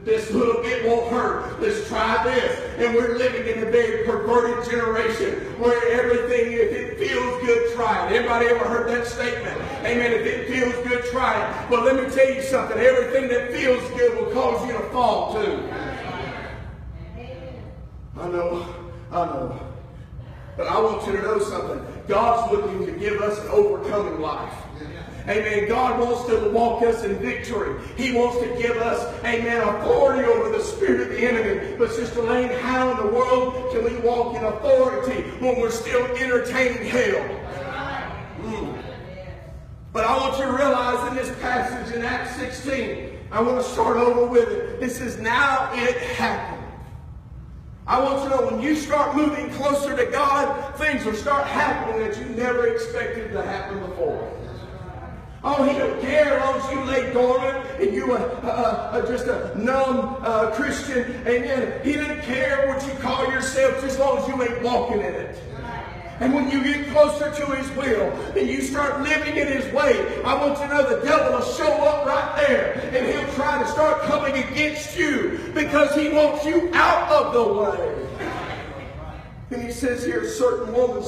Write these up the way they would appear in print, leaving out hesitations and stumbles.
This little bit won't hurt. Let's try this. And we're living in a very perverted generation where everything, if it feels good, try it. Anybody ever heard that statement? Amen. If it feels good, try it. But let me tell you something. Everything that feels good will cause you to fall too. I know. But I want you to know something. God's looking to give us an overcoming life. Amen. God wants to walk us in victory. He wants to give us, amen, authority over the spirit of the enemy. But Sister Lane, how in the world can we walk in authority when we're still entertaining hell? But I want you to realize in this passage in Acts 16, I want to start over with it. It says, now it happened. I want you to know when you start moving closer to God, things will start happening that you never expected to happen before. Oh, he don't care as long as you lay dormant and you are just a numb Christian. Amen. He doesn't care what you call yourself just as long as you ain't walking in it. And when you get closer to his will and you start living in his way, I want you to know the devil will show up right there and he'll try to start coming against you because he wants you out of the way. And he says here, a certain woman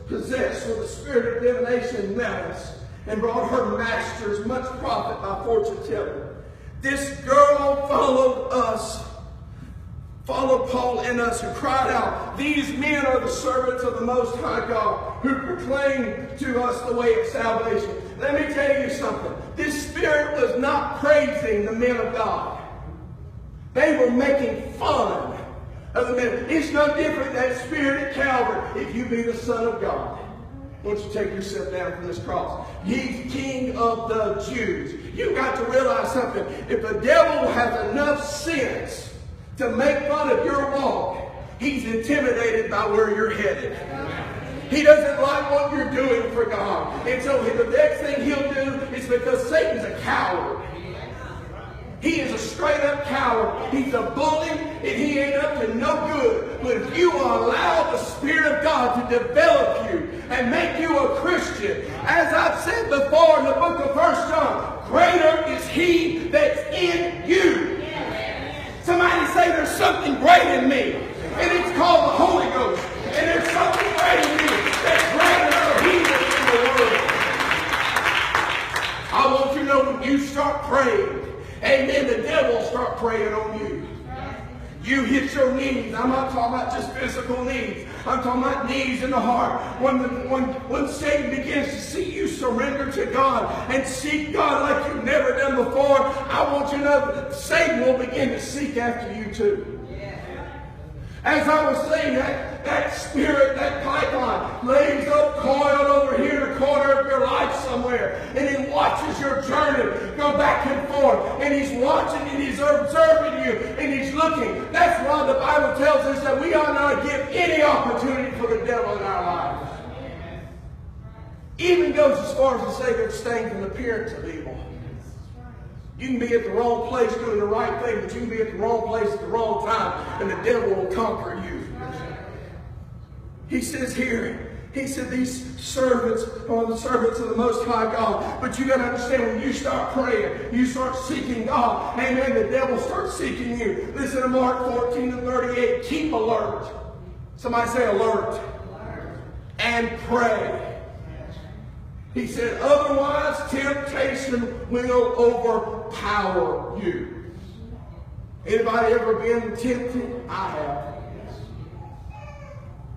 possessed with a spirit of divination and malice, and brought her masters much profit by fortune telling. This girl followed Paul and us, who cried out, these men are the servants of the Most High God, who proclaim to us the way of salvation. Let me tell you something. This spirit was not praising the men of God. They were making fun of the men. It's no different than that spirit at Calvary. If you be the Son of God, won't you take yourself down from this cross? He's King of the Jews. You've got to realize something. If the devil has enough sense to make fun of your walk, he's intimidated by where you're headed. He doesn't like what you're doing for God. And so the next thing he'll do is, because Satan's a coward. He is a straight up coward. He's a bully and he ain't up to no good. But if you allow the Spirit of God to develop you and make you a Christian, as I've said before in the book of 1 John, greater is he that's in you. Somebody say, there's something great in me, and it's called the Holy Ghost. And there's something great in me that's greater than he that's in the world. I want you to know, when you start praying, amen, the devil will start praying on you. You hit your knees. I'm not talking about just physical knees. I'm talking about knees in the heart. When Satan begins to see you surrender to God and seek God like you've never done before, I want you to know that Satan will begin to seek after you too. As I was saying, that spirit, that python, lays up coiled over here in the corner of your life somewhere. And he watches your journey go back and forth. And he's watching and he's observing you. And he's looking. That's why the Bible tells us that we ought not give any opportunity for the devil in our lives. Even goes as far as to say they're staying from the appearance of evil. You can be at the wrong place doing the right thing, but you can be at the wrong place at the wrong time, and the devil will conquer you. He says here, he said these servants are the servants of the Most High God. But you got to understand, when you start praying, you start seeking God, amen, the devil starts seeking you. Listen to Mark 14:38. Keep alert. Somebody say alert. And pray. He said, otherwise temptation will overpower you. Anybody ever been tempted? I have.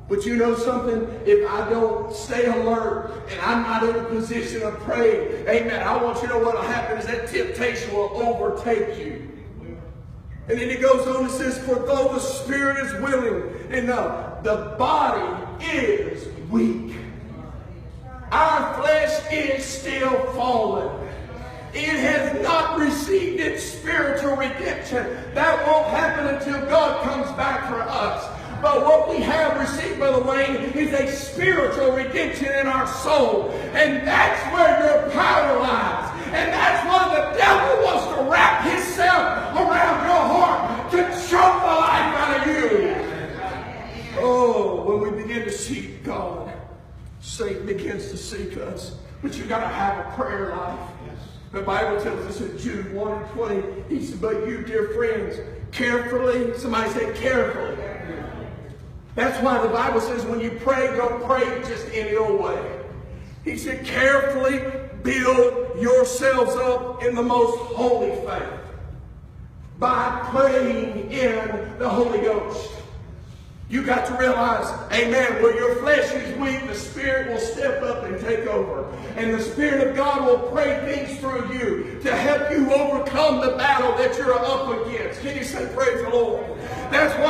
But you know something? If I don't stay alert and I'm not in a position of praying, amen, I want you to know what will happen is that temptation will overtake you. And then he goes on and says, for though the spirit is willing, and the body is weak. Our flesh is still fallen. It has not received its spiritual redemption. That won't happen until God comes back for us. But what we have received, Brother Wayne, is a spiritual redemption in our soul. And that's where your power lies. And that's why the devil wants to wrap himself around your heart to choke the life out of you. Oh, when we begin to seek God, Satan begins to seek us. But you got to have a prayer life. The Bible tells us in Jude 1:20, he said, but you, dear friends, carefully, somebody say carefully. That's why the Bible says when you pray, don't pray just any old way. He said, carefully build yourselves up in the most holy faith by praying in the Holy Ghost. You got to realize, amen, where your flesh is weak, the Spirit will step up and take over. And the Spirit of God will pray things through you to help you overcome the battle that you're up against. Can you say praise the Lord? That's why